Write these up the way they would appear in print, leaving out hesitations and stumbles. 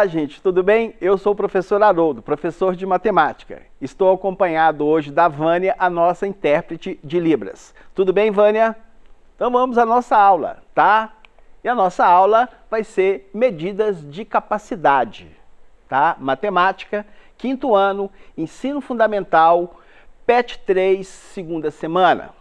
Olá, gente, tudo bem? Eu sou o professor Haroldo, professor de matemática. Estou acompanhado hoje da Vânia, a nossa intérprete de Libras. Tudo bem, Vânia? Então vamos à nossa aula, tá? E a nossa aula vai ser medidas de capacidade, tá? Matemática, quinto ano, ensino fundamental, PET 3, segunda semana.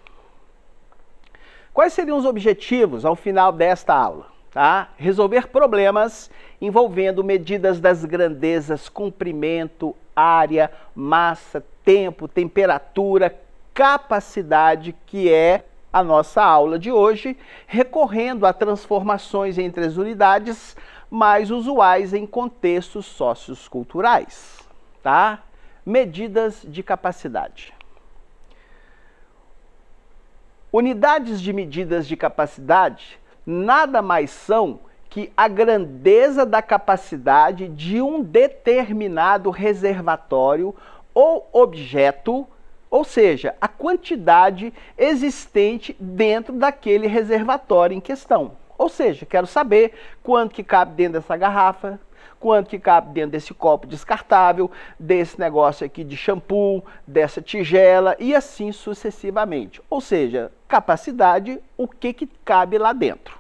Quais seriam os objetivos ao final desta aula? Tá? Resolver problemas envolvendo medidas das grandezas, comprimento, área, massa, tempo, temperatura, capacidade, que é a nossa aula de hoje, recorrendo a transformações entre as unidades mais usuais em contextos socioculturais. Tá? Medidas de capacidade. Unidades de medidas de capacidade nada mais são que a grandeza da capacidade de um determinado reservatório ou objeto, ou seja, a quantidade existente dentro daquele reservatório em questão. Ou seja, quero saber quanto que cabe dentro dessa garrafa, quanto que cabe dentro desse copo descartável, desse negócio aqui de shampoo, dessa tigela e assim sucessivamente. Ou seja, capacidade, o que cabe lá dentro.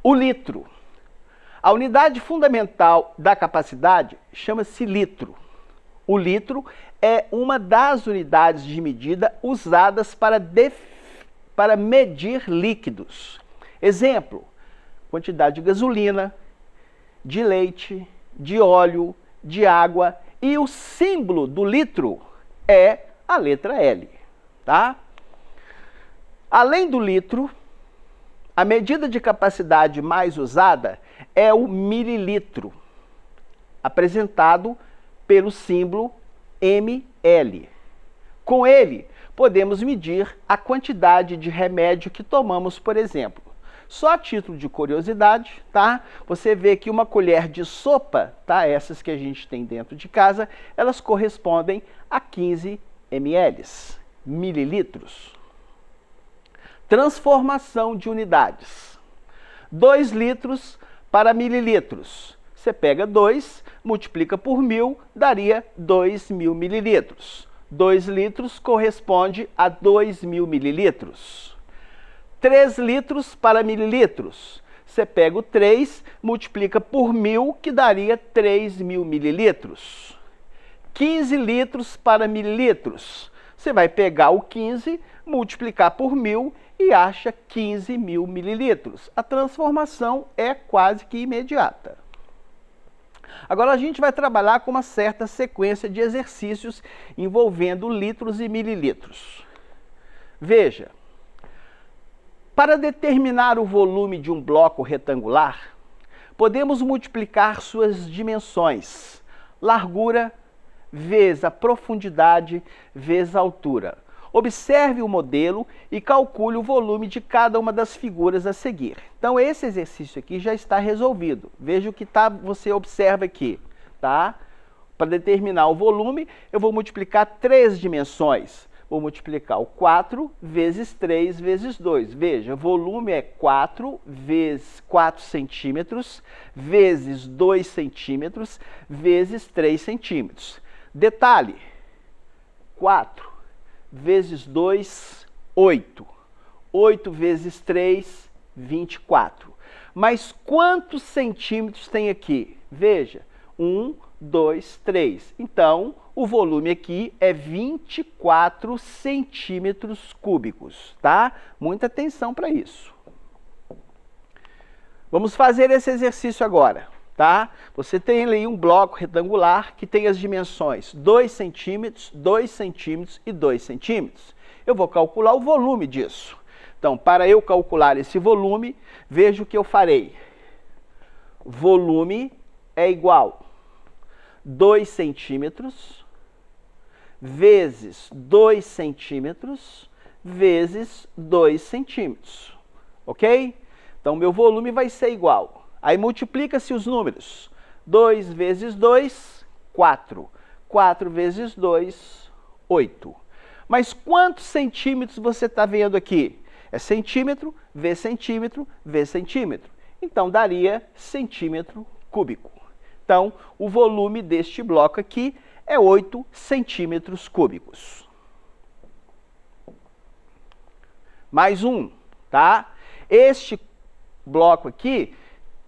O litro. A unidade fundamental da capacidade chama-se litro. O litro é uma das unidades de medida usadas para medir líquidos. Exemplo, quantidade de gasolina, de leite, de óleo, de água, e o símbolo do litro é a letra L, tá? Além do litro, a medida de capacidade mais usada é o mililitro, apresentado pelo símbolo ml. Com ele, podemos medir a quantidade de remédio que tomamos, por exemplo. Só a título de curiosidade, tá? Você vê que uma colher de sopa, tá? Essas que a gente tem dentro de casa, elas correspondem a 15 ml, mililitros. Transformação de unidades. 2 litros para mililitros. Você pega 2, multiplica por 1000, daria 2.000 mililitros. 2 litros corresponde a 2.000 mililitros. 3 litros para mililitros. Você pega o 3, multiplica por 1000, que daria 3.000 mililitros. 15 litros para mililitros. Você vai pegar o 15, multiplicar por 1000 e acha 15.000 mililitros. A transformação é quase que imediata. Agora a gente vai trabalhar com uma certa sequência de exercícios envolvendo litros e mililitros. Veja. Para determinar o volume de um bloco retangular, podemos multiplicar suas dimensões, largura vezes a profundidade vezes a altura. Observe o modelo e calcule o volume de cada uma das figuras a seguir. Então esse exercício aqui já está resolvido. Veja o que você observa aqui, tá? Para determinar o volume, eu vou multiplicar 3 dimensões. Vou multiplicar o 4 vezes 3 vezes 2. Veja, volume é 4 vezes 4 centímetros, vezes 2 centímetros, vezes 3 centímetros. Detalhe, 4 vezes 2, 8. 8 vezes 3, 24. Mas quantos centímetros tem aqui? Veja, 1, 2, 3. Então, o volume aqui é 24 centímetros cúbicos, tá? Muita atenção para isso. Vamos fazer esse exercício agora, tá? Você tem ali um bloco retangular que tem as dimensões 2 centímetros, 2 centímetros e 2 centímetros. Eu vou calcular o volume disso. Então, para eu calcular esse volume, veja o que eu farei. Volume é igual 2 centímetros vezes 2 centímetros vezes 2 centímetros, ok? Então, meu volume vai ser igual. Aí multiplica-se os números. 2 vezes 2, 4. 4 vezes 2, 8. Mas quantos centímetros você está vendo aqui? É centímetro vezes centímetro vezes centímetro. Então, daria centímetro cúbico. Então, o volume deste bloco aqui é 8 centímetros cúbicos. Mais um, tá? Este bloco aqui,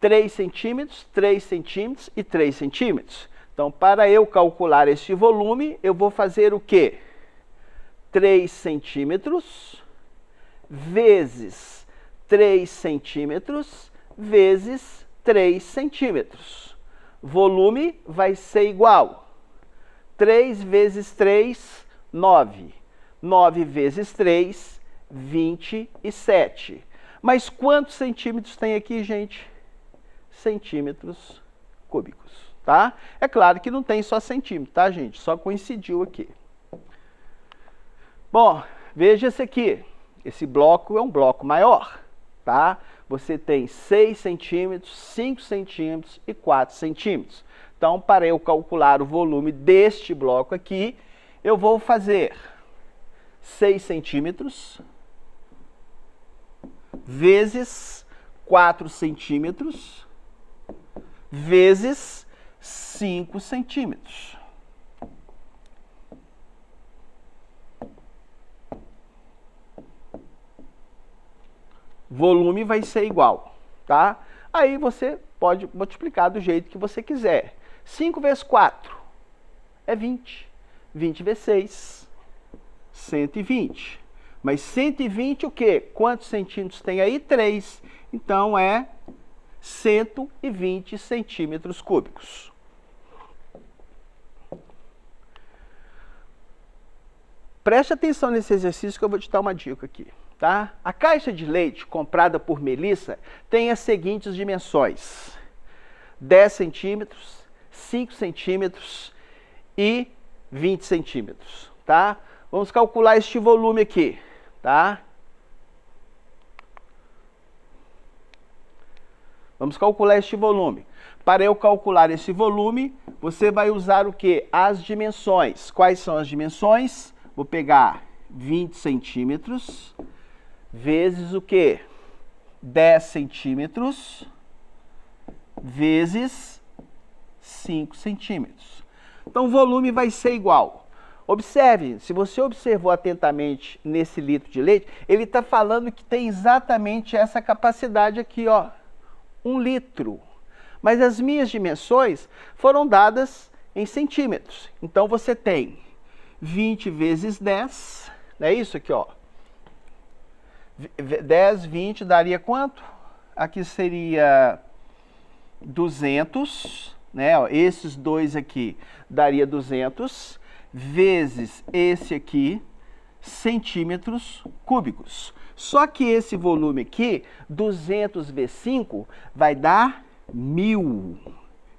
3 centímetros, 3 centímetros e 3 centímetros. Então, para eu calcular este volume, eu vou fazer o quê? 3 centímetros vezes 3 centímetros vezes 3 centímetros. Volume vai ser igual. 3 vezes 3, 9. 9 vezes 3, 27. Mas quantos centímetros tem aqui, gente? Centímetros cúbicos, tá? É claro que não tem só centímetro, tá, gente? Só coincidiu aqui. Bom, veja esse aqui. Esse bloco é um bloco maior, tá? Você tem 6 centímetros, 5 centímetros e 4 centímetros. Então, para eu calcular o volume deste bloco aqui, eu vou fazer 6 centímetros vezes 4 centímetros vezes 5 centímetros. Volume vai ser igual, tá? Aí você pode multiplicar do jeito que você quiser. 5 vezes 4 é 20. 20 vezes 6, 120. Mas 120 o quê? Quantos centímetros tem aí? 3. Então é 120 centímetros cúbicos. Preste atenção nesse exercício que eu vou te dar uma dica aqui. Tá? A caixa de leite comprada por Melissa tem as seguintes dimensões: 10 centímetros, 5 centímetros e 20 centímetros. Tá? Vamos calcular este volume aqui. Tá? Vamos calcular este volume. Para eu calcular esse volume, você vai usar o quê? As dimensões. Quais são as dimensões? Vou pegar 20 centímetros vezes o quê? 10 centímetros vezes 5 centímetros. Então, o volume vai ser igual. Observe, se você observou atentamente nesse litro de leite, ele está falando que tem exatamente essa capacidade aqui, ó, 1 litro. Mas as minhas dimensões foram dadas em centímetros. Então, você tem 20 vezes 10, não é isso aqui, ó. 10, 20 daria quanto? Aqui seria 200, né? Ó, esses dois aqui daria 200, vezes esse aqui, centímetros cúbicos. Só que esse volume aqui, 200 vezes 5, vai dar 1000.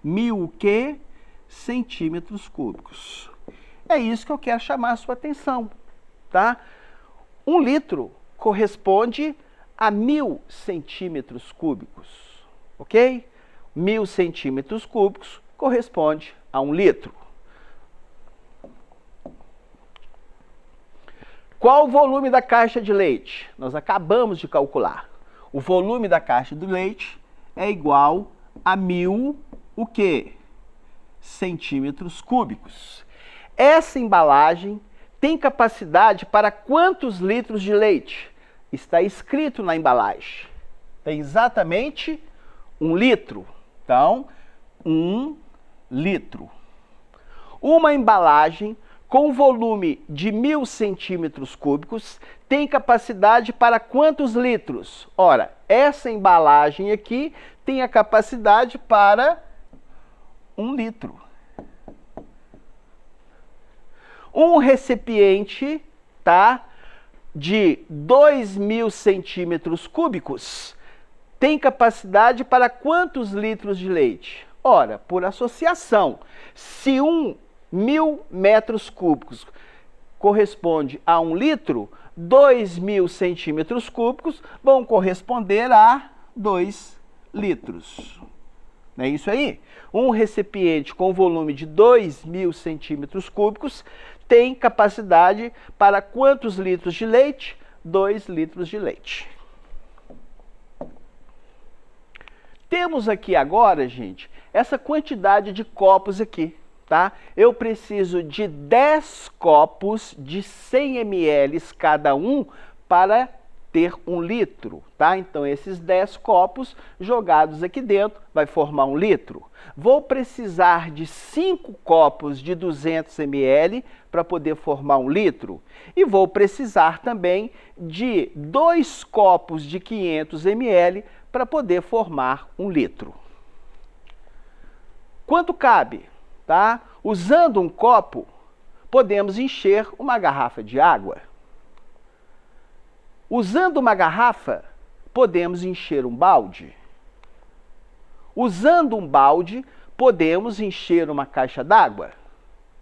1000 o quê? Centímetros cúbicos. É isso que eu quero chamar a sua atenção, tá? 1 litro corresponde a 1000 centímetros cúbicos, ok? 1000 centímetros cúbicos corresponde a 1 litro. Qual o volume da caixa de leite? Nós acabamos de calcular. O volume da caixa de leite é igual a 1000 o quê? Centímetros cúbicos. Essa embalagem tem capacidade para quantos litros de leite? Está escrito na embalagem. Tem exatamente 1 litro. Então, 1 litro. Uma embalagem com volume de 1000 centímetros cúbicos tem capacidade para quantos litros? Ora, essa embalagem aqui tem a capacidade para 1 litro. Um recipiente, tá, de 2000 centímetros cúbicos tem capacidade para quantos litros de leite? Ora, por associação, se 1000 metros cúbicos corresponde a 1 litro, 2000 centímetros cúbicos vão corresponder a 2 litros. Não é isso aí? Um recipiente com volume de 2000 centímetros cúbicos tem capacidade para quantos litros de leite? 2 litros de leite. Temos aqui agora, gente, essa quantidade de copos aqui, tá? Eu preciso de 10 copos de 100 ml cada um para ter 1 litro, tá? Então, esses 10 copos jogados aqui dentro vai formar 1 litro. Vou precisar de 5 copos de 200 ml para poder formar 1 litro. E vou precisar também de 2 copos de 500 ml para poder formar 1 litro. Quanto cabe? Tá? Usando um copo, podemos encher uma garrafa de água. Usando uma garrafa, podemos encher um balde. Usando um balde, podemos encher uma caixa d'água.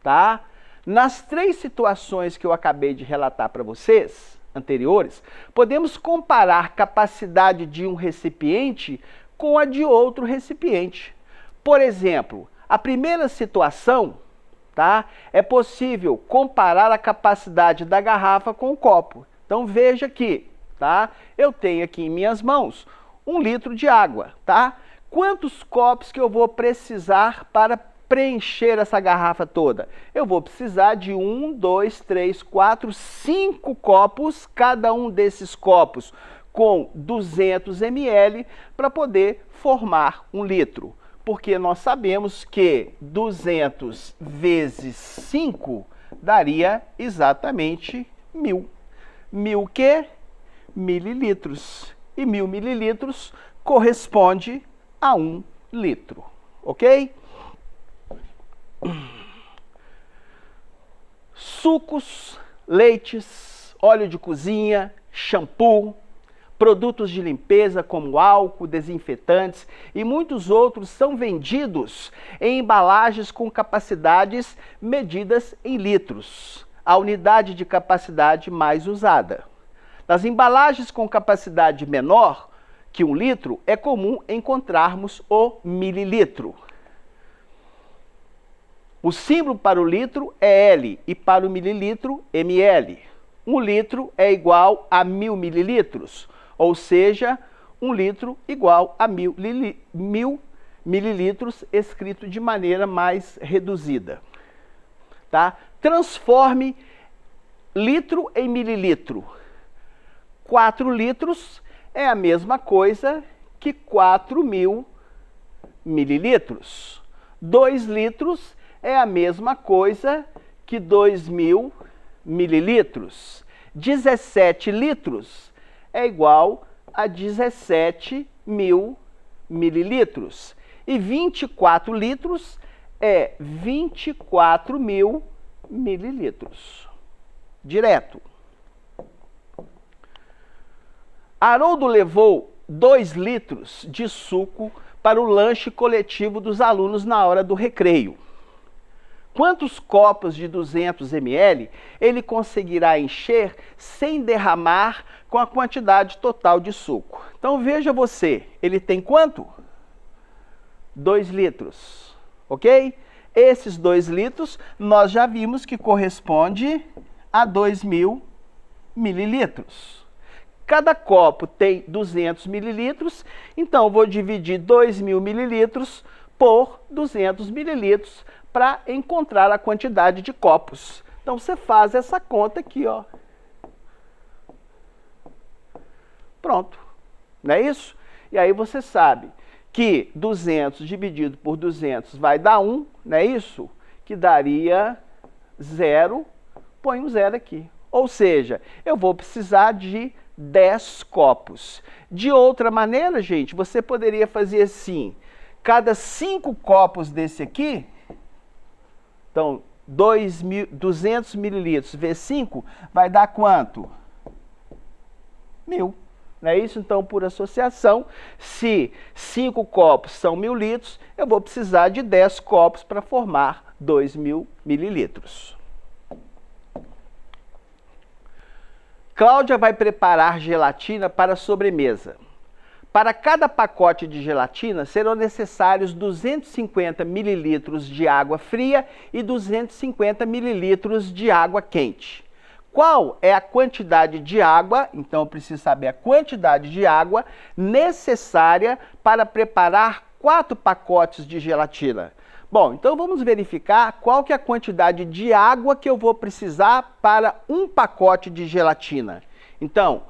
Tá? Nas 3 situações que eu acabei de relatar para vocês, anteriores, podemos comparar a capacidade de um recipiente com a de outro recipiente. Por exemplo, a primeira situação, tá, é possível comparar a capacidade da garrafa com o copo. Então veja aqui, tá? Eu tenho aqui em minhas mãos 1 litro de água, tá? Quantos copos que eu vou precisar para preencher essa garrafa toda? Eu vou precisar de 1, 2, 3, 4, 5 copos, cada um desses copos com 200 ml para poder formar 1 litro. Porque nós sabemos que 200 vezes 5 daria exatamente 1000. 1000 o quê? Mililitros. E 1000 mililitros corresponde a 1 litro. Ok? Sucos, leites, óleo de cozinha, shampoo, produtos de limpeza como álcool, desinfetantes e muitos outros são vendidos em embalagens com capacidades medidas em litros, a unidade de capacidade mais usada. Nas embalagens com capacidade menor que 1 litro, é comum encontrarmos o mililitro. O símbolo para o litro é L e para o mililitro, ml. 1 litro é igual a 1000 mililitros, ou seja, 1 litro igual a 1000 mililitros, escrito de maneira mais reduzida. Tá? Transforme litro em mililitro. 4 litros é a mesma coisa que 4.000 mililitros. 2 litros é a mesma coisa que 2.000 mililitros. 17 litros é igual a 17.000 mililitros. E 24 litros é 24.000 mililitros. Direto. Haroldo levou 2 litros de suco para o lanche coletivo dos alunos na hora do recreio. Quantos copos de 200 ml ele conseguirá encher sem derramar com a quantidade total de suco? Então veja você, ele tem quanto? 2 litros, ok? Esses 2 litros nós já vimos que corresponde a 2.000 mililitros. Cada copo tem 200 mililitros, então vou dividir 2.000 mililitros por 200 mililitros para encontrar a quantidade de copos. Então você faz essa conta aqui, ó. Pronto, não é isso? E aí você sabe que 200 dividido por 200 vai dar 1, não é isso? Que daria 0, põe um 0 aqui. Ou seja, eu vou precisar de 10 copos. De outra maneira, gente, você poderia fazer assim, cada 5 copos desse aqui, então 200 mililitros vezes 5, vai dar quanto? 1000. Não é isso? Então, por associação, se 5 copos são 1000 litros, eu vou precisar de 10 copos para formar 2.000 mililitros. Cláudia vai preparar gelatina para a sobremesa. Para cada pacote de gelatina, serão necessários 250 mililitros de água fria e 250 mililitros de água quente. Qual é a quantidade de água? Então, eu preciso saber a quantidade de água necessária para preparar 4 pacotes de gelatina. Bom, então vamos verificar qual que é a quantidade de água que eu vou precisar para um pacote de gelatina. Então,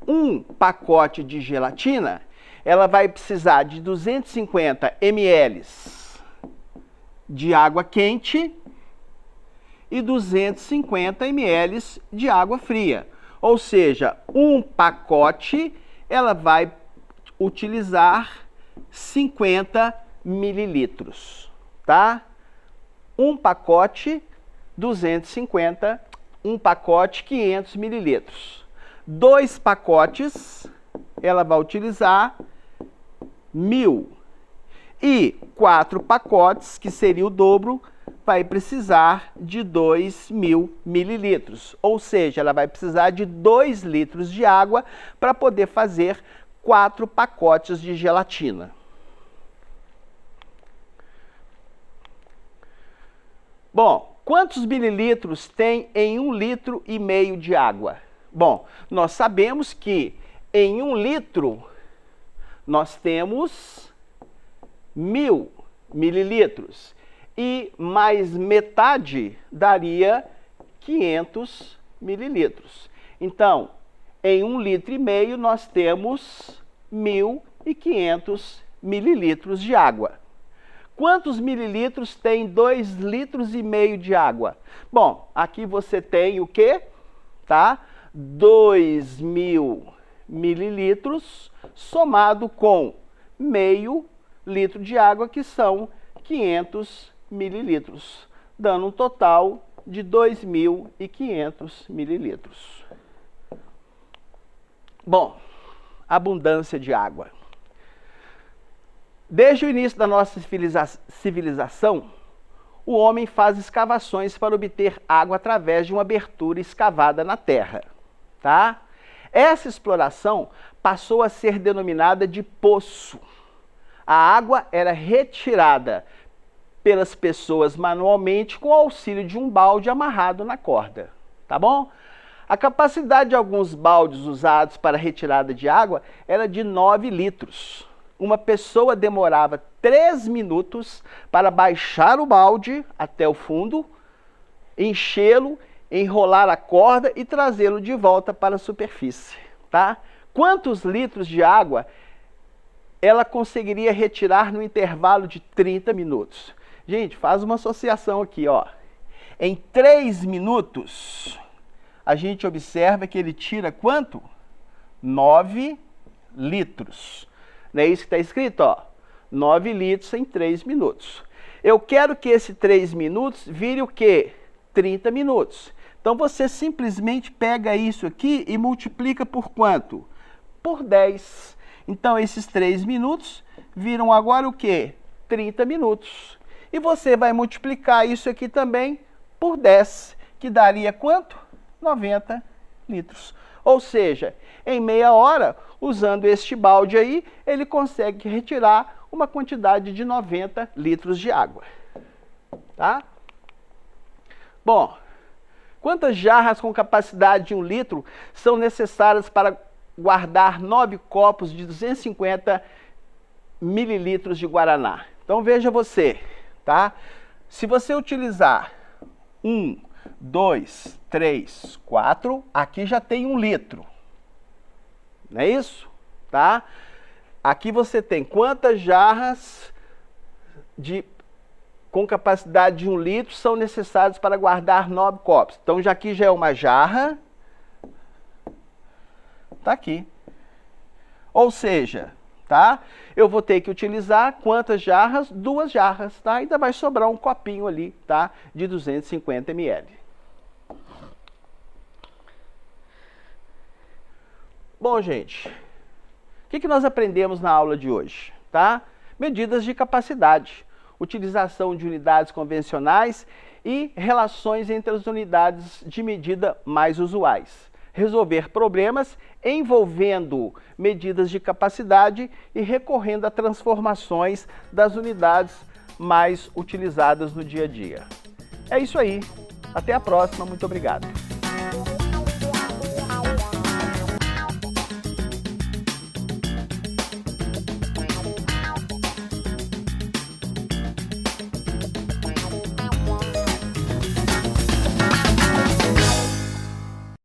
um pacote de gelatina, ela vai precisar de 250 ml de água quente e 250 ml de água fria. Ou seja, um pacote, ela vai utilizar 50 mililitros, tá? Um pacote, 250, um pacote, 500 mililitros. 2 pacotes, ela vai utilizar 1.000. E 4 pacotes, que seria o dobro, vai precisar de 2.000 mililitros. Ou seja, ela vai precisar de 2 litros de água para poder fazer 4 pacotes de gelatina. Bom, quantos mililitros tem em 1,5 litro de água? Bom, nós sabemos que em 1 litro nós temos 1.000 mililitros e mais metade daria 500 mililitros. Então, em 1,5 litro nós temos 1.500 mililitros de água. Quantos mililitros tem 2,5 litros de água? Bom, aqui você tem o quê? Tá? 2.000 mililitros somado com meio litro de água, que são 500 mililitros, dando um total de 2.500 mililitros. Bom, abundância de água. Desde o início da nossa civilização, o homem faz escavações para obter água através de uma abertura escavada na terra, tá? Essa exploração passou a ser denominada de poço. A água era retirada pelas pessoas manualmente com o auxílio de um balde amarrado na corda, tá bom? A capacidade de alguns baldes usados para retirada de água era de 9 litros. Uma pessoa demorava 3 minutos para baixar o balde até o fundo, enchê-lo, enrolar a corda e trazê-lo de volta para a superfície, tá? Quantos litros de água ela conseguiria retirar no intervalo de 30 minutos? Gente, faz uma associação aqui, ó. Em 3 minutos, a gente observa que ele tira quanto? 9 litros. Não é isso que está escrito, ó? 9 litros em 3 minutos. Eu quero que esse 3 minutos vire o quê? 30 minutos. Então, você simplesmente pega isso aqui e multiplica por quanto? Por 10. Então, esses 3 minutos viram agora o quê? 30 minutos. E você vai multiplicar isso aqui também por 10, que daria quanto? 90 litros. Ou seja, em meia hora, usando este balde aí, ele consegue retirar uma quantidade de 90 litros de água. Tá? Bom, quantas jarras com capacidade de 1 litro são necessárias para guardar 9 copos de 250 mililitros de guaraná? Então veja você, tá? Se você utilizar 1, 2, 3, 4, aqui já tem 1 litro. Não é isso? Tá? Aqui você tem quantas jarras com capacidade de 1 litro são necessárias para guardar 9 copos. Então, aqui já é uma jarra. Tá aqui. Ou seja, tá? Eu vou ter que utilizar quantas jarras? 2 jarras, tá? Ainda vai sobrar um copinho ali, tá? De 250 ml. Bom, gente, o que nós aprendemos na aula de hoje? Tá? Medidas de capacidade, utilização de unidades convencionais e relações entre as unidades de medida mais usuais. Resolver problemas envolvendo medidas de capacidade e recorrendo a transformações das unidades mais utilizadas no dia a dia. É isso aí. Até a próxima. Muito obrigado.